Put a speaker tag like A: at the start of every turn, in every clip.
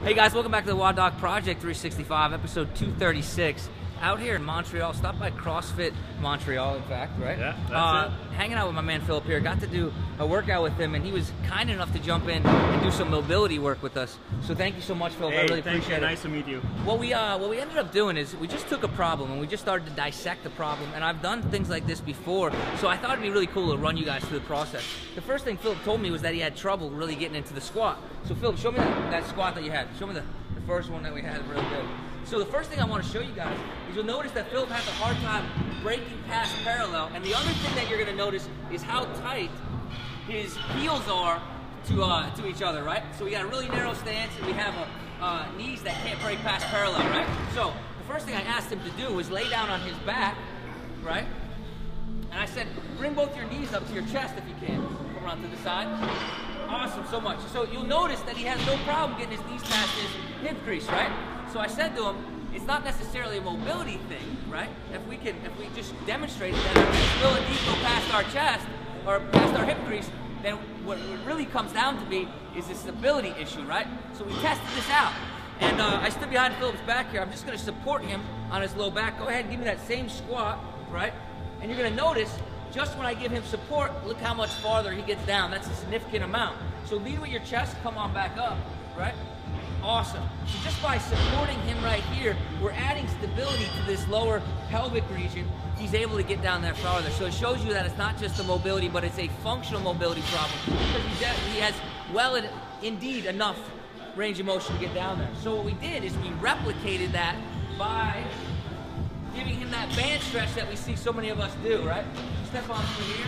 A: Hey guys, welcome back to the WODdoc Project365, episode 236. Out here in Montreal, stopped by CrossFit Montreal, in fact, right?
B: Yeah, that's it.
A: Hanging out with my man Philip here. Got to do a workout with him, and he was kind enough to jump in and do some mobility work with us. So thank you so much, Philip.
B: Hey,
A: I really appreciate it.
B: Nice to meet you.
A: What we ended up doing is we just took a problem and we just started to dissect the problem. And I've done things like this before, so I thought it'd be really cool to run you guys through the process. The first thing Philip told me was that he had trouble really getting into the squat. So Philip, show me that squat that you had. Show me the first one that we had, really good. So the first thing I want to show you guys is you'll notice that Philip has a hard time breaking past parallel, and the other thing that you're going to notice is how tight his heels are to each other, right? So we got a really narrow stance, and we have knees that can't break past parallel, right? So the first thing I asked him to do was lay down on his back, right? And I said, bring both your knees up to your chest if you can. Come around to the side. Awesome, so much. So you'll notice that he has no problem getting his knees past his hip crease, right? So I said to him, it's not necessarily a mobility thing, right? If we just demonstrate that our will and knees go past our chest or past our hip crease, then what it really comes down to be is a stability issue, right? So we tested this out, and I stood behind Philip's back here. I'm just going to support him on his low back. Go ahead and give me that same squat, right? And you're going to notice just when I give him support, look how much farther he gets down. That's a significant amount. So lead with your chest, come on back up, right? Awesome. So just by supporting him right here, we're adding stability to this lower pelvic region. He's able to get down there farther. So it shows you that it's not just a mobility, but it's a functional mobility problem. Because he has, well, indeed, enough range of motion to get down there. So what we did is we replicated that by giving him that band stretch that we see so many of us do, right? Step on through here.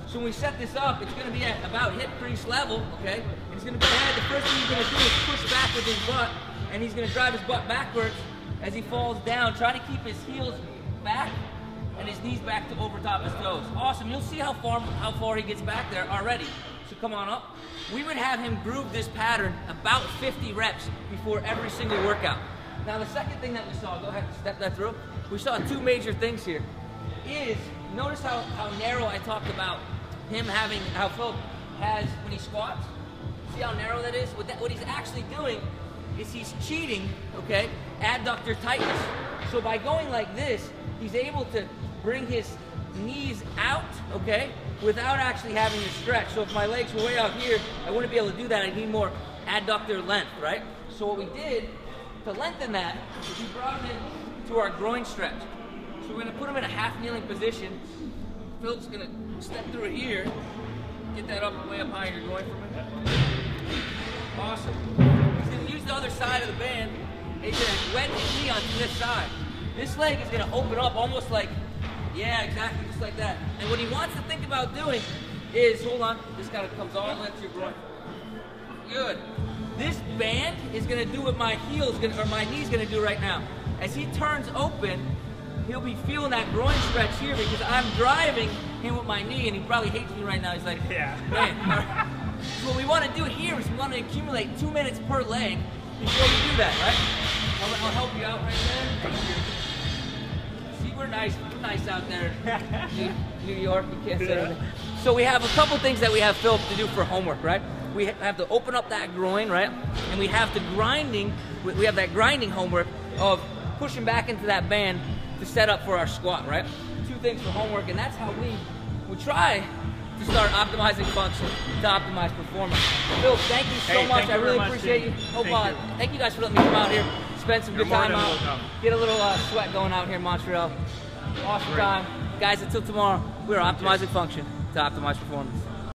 A: So when we set this up, it's going to be at about hip crease level, okay? And he's going to go ahead. The first thing he's going to do is push back with his butt, and he's going to drive his butt backwards as he falls down, trying to keep his heels back and his knees back to over top his toes. Awesome. You'll see how far he gets back there already. So come on up. We would have him groove this pattern about 50 reps before every single workout. Now the second thing that we saw, go ahead and step that through. We saw two major things here. Notice how narrow I talked about him having, how Philip has when he squats. See how narrow that is? What he's actually doing is he's cheating, okay, adductor tightness. So by going like this, he's able to bring his knees out, okay, without actually having to stretch. So if my legs were way out here, I wouldn't be able to do that. I need more adductor length, right? So what we did to lengthen that is we brought him in to our groin stretch. So we're going to put him in a half kneeling position. Philip's going to step through here, get that up way up high in your groin for me. Awesome. He's going to use the other side of the band, and he's going to wedge his knee onto this side. This leg is going to open up almost like, yeah, exactly, just like that. And what he wants to think about doing is, hold on, this kind of comes all the way up to your groin. Good. This band is going to do what my my knee's going to do right now. As he turns open, he'll be feeling that groin stretch here because I'm driving him with my knee, and he probably hates me right now. He's like, yeah. Man. So what we want to do here is we want to accumulate 2 minutes per leg before we do that, right? I'll help you out right there. See, we're nice out there in New York. You can't say anything. So we have a couple things that we have Philip to do for homework, right? We have to open up that groin, right? And we have that grinding homework of pushing back into that band to set up for our squat, right? Two things for homework, and that's how we try to start optimizing function to optimize performance. Phil, thank you so much. I really appreciate you. Thank you guys for letting me come out here, spend some good time out, get a little sweat going out here in Montreal. Awesome time. Guys, until tomorrow, we're optimizing function to optimize performance.